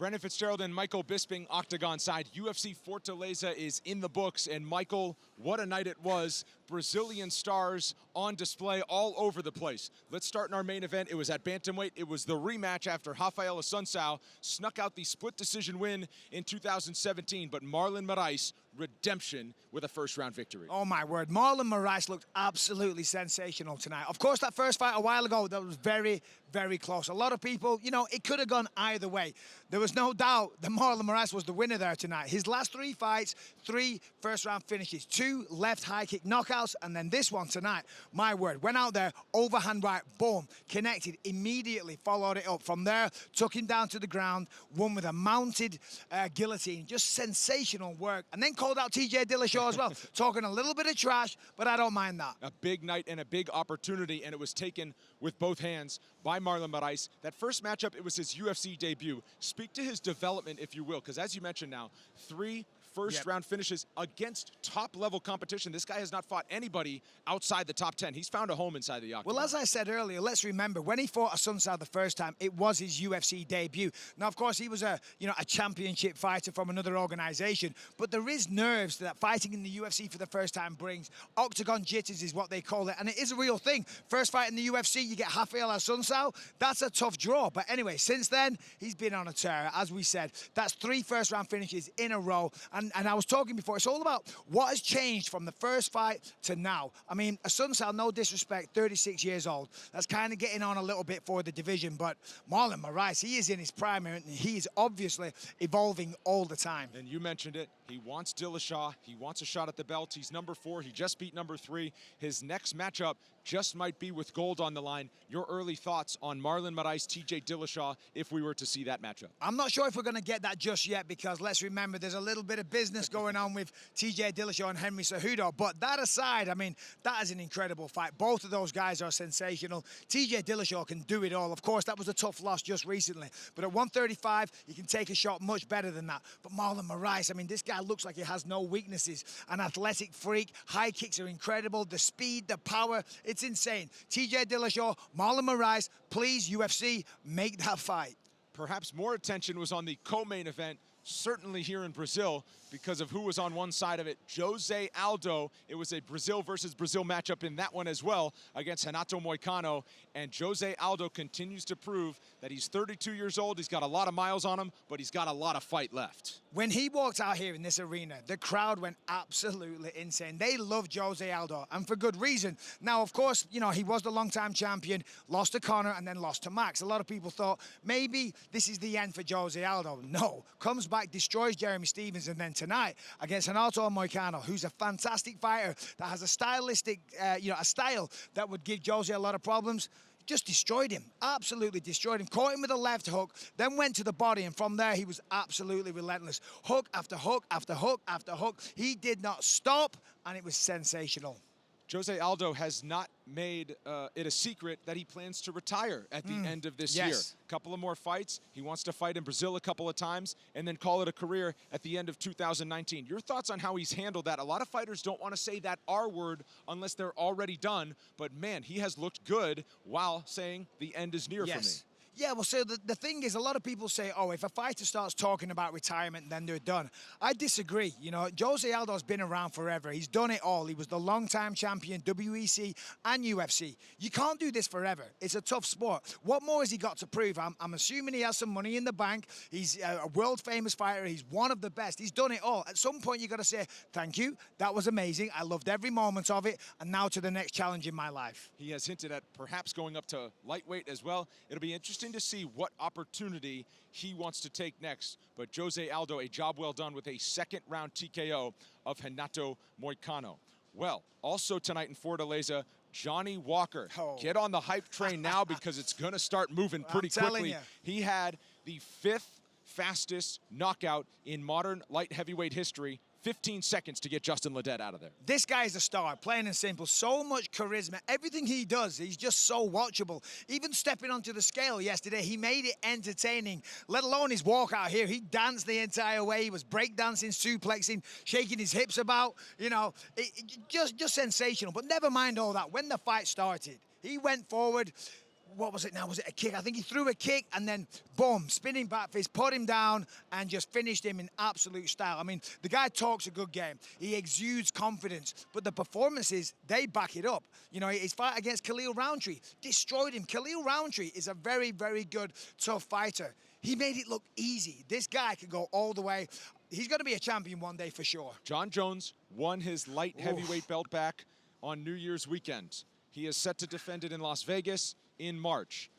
Brendan Fitzgerald and Michael Bisping, Octagon side. UFC Fortaleza is in the books, and Michael, what a night it was. Brazilian stars on display all over the place. Let's start in our main event. It was at bantamweight. It was the rematch after Raphael Assuncao snuck out the split decision win in 2017, but Marlon Moraes, redemption with a first-round victory. Oh, my word. Marlon Moraes looked absolutely sensational tonight. Of course, that first fight a while ago, that was very, very close. A lot of people, you know, it could have gone either way. There was no doubt that Marlon Moraes was the winner there tonight. His last 3 fights, 3 first-round finishes, 2 left high kick knockouts, and then this one tonight, my word, went out there, overhand right, boom, connected, immediately followed it up. From there, took him down to the ground, won with a mounted guillotine. Just sensational work. And then called out TJ Dillashaw as well, talking a little bit of trash, but I don't mind that. A big night and a big opportunity, and it was taken with both hands by Marlon Moraes. That first matchup, it was his UFC debut. Speak to his development, if you will, because as you mentioned now, 3 first-round finishes against top-level competition. This guy has not fought anybody outside the top 10. He's found a home inside the octagon. Well, as I said earlier, let's remember, when he fought Assuncao the first time, it was his UFC debut. Now, of course, he was a championship fighter from another organization, but there is nerves that fighting in the UFC for the first time brings. Octagon jitters is what they call it, and it is a real thing. First fight in the UFC, you get Raphael Assuncao. That's a tough draw. But anyway, since then, he's been on a tear. As we said, that's 3 first-round finishes in a row. And I was talking before, it's all about what has changed from the first fight to now. I mean, Assuncao, no disrespect, 36 years old. That's kind of getting on a little bit for the division, but Marlon Moraes, he is in his prime, and he is obviously evolving all the time. And you mentioned it, he wants Dillashaw, he wants a shot at the belt. He's number 4, he just beat number 3. His next matchup just might be with gold on the line. Your early thoughts on Marlon Moraes, TJ Dillashaw, if we were to see that matchup? I'm not sure if we're going to get that just yet, because let's remember there's a little bit of business going on with TJ Dillashaw and Henry Cejudo. But that aside, I mean, that is an incredible fight. Both of those guys are sensational. TJ Dillashaw can do it all. Of course, that was a tough loss just recently. But at 135, you can take a shot much better than that. But Marlon Moraes, I mean, this guy looks like he has no weaknesses. An athletic freak. High kicks are incredible. The speed, the power, it's insane. TJ Dillashaw, Marlon Moraes, please, UFC, make that fight. Perhaps more attention was on the co-main event, certainly here in Brazil, because of who was on one side of it. Jose Aldo, it was a Brazil versus Brazil matchup in that one as well against Renato Moicano, and Jose Aldo continues to prove that he's 32 years old, he's got a lot of miles on him, but he's got a lot of fight left. When he walked out here in this arena, the crowd went absolutely insane. They loved Jose Aldo, and for good reason. Now, of course, you know, he was the long-time champion, lost to Conor, and then lost to Max. A lot of people thought maybe this is the end for Jose Aldo. No, comes back, destroys Jeremy Stephens, and then tonight against Renato Moicano, who's a fantastic fighter that has a stylistic, a style that would give Jose a lot of problems. Just destroyed him, absolutely destroyed him. Caught him with a left hook, then went to the body, and from there he was absolutely relentless. Hook after hook after hook after hook. He did not stop, and it was sensational. Jose Aldo has not made it a secret that he plans to retire at the end of this year. A couple of more fights. He wants to fight in Brazil a couple of times and then call it a career at the end of 2019. Your thoughts on how he's handled that? A lot of fighters don't want to say that R word unless they're already done, but man, he has looked good while saying the end is near for me. Yeah, well, so the thing is, a lot of people say, oh, if a fighter starts talking about retirement, then they're done. I disagree. You know, Jose Aldo's been around forever. He's done it all. He was the long-time champion, WEC and UFC. You can't do this forever. It's a tough sport. What more has he got to prove? I'm assuming he has some money in the bank. He's a world-famous fighter. He's one of the best. He's done it all. At some point, you got to say, thank you. That was amazing. I loved every moment of it. And now to the next challenge in my life. He has hinted at perhaps going up to lightweight as well. It'll be interesting to see what opportunity he wants to take next. But Jose Aldo, a job well done with a second-round TKO of Renato Moicano. Well, also tonight in Fortaleza, Johnny Walker. Get on the hype train now because it's going to start moving pretty quickly. He had the 5th fastest knockout in modern light heavyweight history. 15 seconds to get Justin Ledet out of there. This guy is a star, plain and simple. So much charisma. Everything he does, he's just so watchable. Even stepping onto the scale yesterday, he made it entertaining, let alone his walk out here. He danced the entire way. He was breakdancing, suplexing, shaking his hips about. You know, just sensational. But never mind all that. When the fight started, he went forward, what was it now? Was it a kick? I think he threw a kick and then, boom, spinning back fist, put him down and just finished him in absolute style. I mean, the guy talks a good game. He exudes confidence, but the performances, they back it up. You know, his fight against Khalil Roundtree destroyed him. Khalil Roundtree is a very, very good, tough fighter. He made it look easy. This guy could go all the way. He's going to be a champion one day for sure. Jon Jones won his light heavyweight belt back on New Year's weekend. He is set to defend it in Las Vegas in March.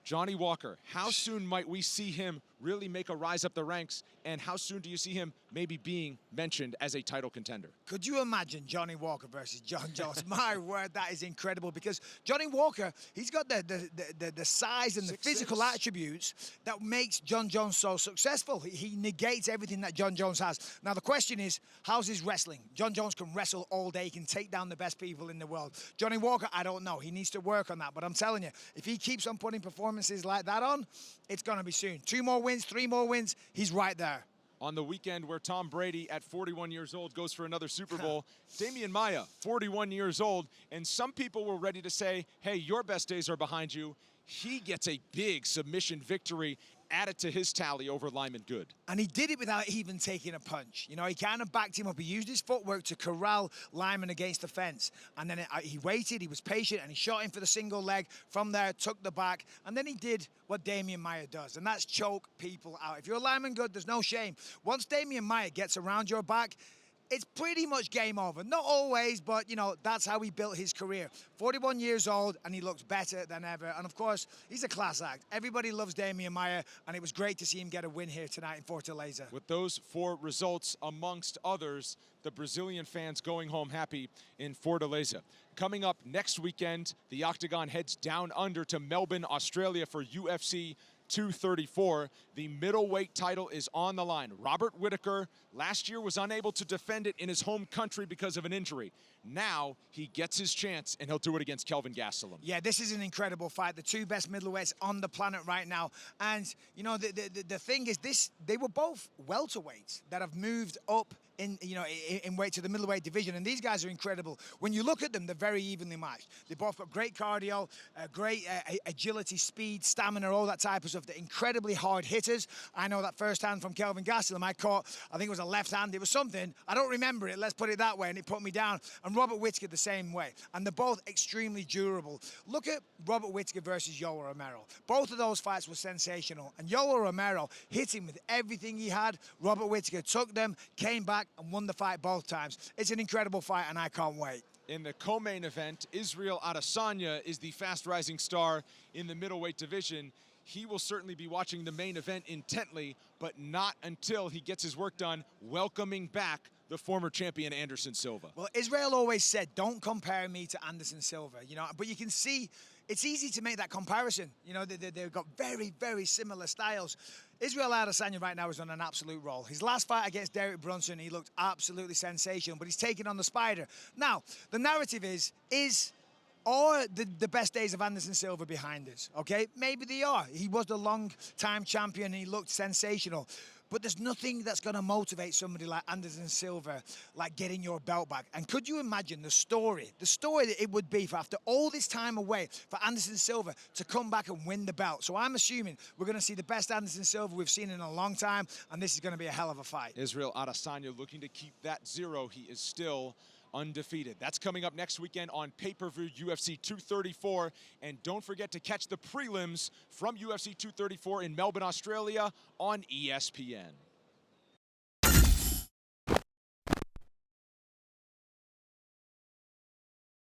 Johnny Walker, how soon might we see him really make a rise up the ranks, and how soon do you see him maybe being mentioned as a title contender? Could you imagine Johnny Walker versus Jon Jones? My word, that is incredible, because Johnny Walker, he's got the size and the physical attributes that makes Jon Jones so successful. He negates everything that Jon Jones has. Now, the question is, how's his wrestling? Jon Jones can wrestle all day. He can take down the best people in the world. Johnny Walker, I don't know. He needs to work on that, but I'm telling you, if he keeps on putting performances like that on, it's going to be soon. 2 more wins, 3 more wins, he's right there. On the weekend where Tom Brady, at 41 years old, goes for another Super Bowl, Damian Maia, 41 years old, and some people were ready to say, hey, your best days are behind you. He gets a big submission victory added to his tally over Lyman Good. And he did it without even taking a punch. You know, he kind of backed him up. He used his footwork to corral Lyman against the fence. And then he waited, he was patient, and he shot him for the single leg. From there, took the back. And then he did what Damian Maia does, and that's choke people out. If you're Lyman Good, there's no shame. Once Damian Maia gets around your back, it's pretty much game over. Not always, but, you know, that's how he built his career. 41 years old, and he looks better than ever. And, of course, he's a class act. Everybody loves Damian Maia, and it was great to see him get a win here tonight in Fortaleza. With those 4 results, amongst others, the Brazilian fans going home happy in Fortaleza. Coming up next weekend, the Octagon heads down under to Melbourne, Australia for UFC 234. The middleweight title is on the line. Robert Whittaker last year was unable to defend it in his home country because of an injury. Now he gets his chance, and he'll do it against Kelvin Gastellum. Yeah, this is an incredible fight. The 2 best middleweights on the planet right now. And, you know, the thing is, they were both welterweights that have moved up in weight to the middleweight division, and these guys are incredible. When you look at them, they're very evenly matched. They both got great cardio, great agility, speed, stamina, all that type of stuff. They're incredibly hard hitters. I know that firsthand from Kelvin Gastellum. I caught, I think it was a left hand. It was something. I don't remember it. Let's put it that way, and it put me down. And Robert Whittaker the same way. And they're both extremely durable. Look at Robert Whittaker versus Yoel Romero. Both of those fights were sensational. And Yoel Romero hit him with everything he had. Robert Whittaker took them, came back, and won the fight both times. It's an incredible fight, and I can't wait. In the co-main event, Israel Adesanya is the fast-rising star in the middleweight division. He will certainly be watching the main event intently, but not until he gets his work done welcoming back the former champion Anderson Silva. Well, Israel always said, don't compare me to Anderson Silva, you know, but you can see it's easy to make that comparison. You know, they've got very, very similar styles. Israel Adesanya right now is on an absolute roll. His last fight against Derek Brunson, he looked absolutely sensational, but he's taking on the Spider. Now, the narrative is are the best days of Anderson Silva behind us, okay? Maybe they are. He was the long-time champion, and he looked sensational. But there's nothing that's going to motivate somebody like Anderson Silva, like getting your belt back. And could you imagine the story that it would be for, after all this time away, for Anderson Silva to come back and win the belt? So I'm assuming we're going to see the best Anderson Silva we've seen in a long time, and this is going to be a hell of a fight. Israel Adesanya looking to keep that 0. He is still undefeated. That's coming up next weekend on pay-per-view UFC 234. And don't forget to catch the prelims from UFC 234 in Melbourne, Australia on ESPN.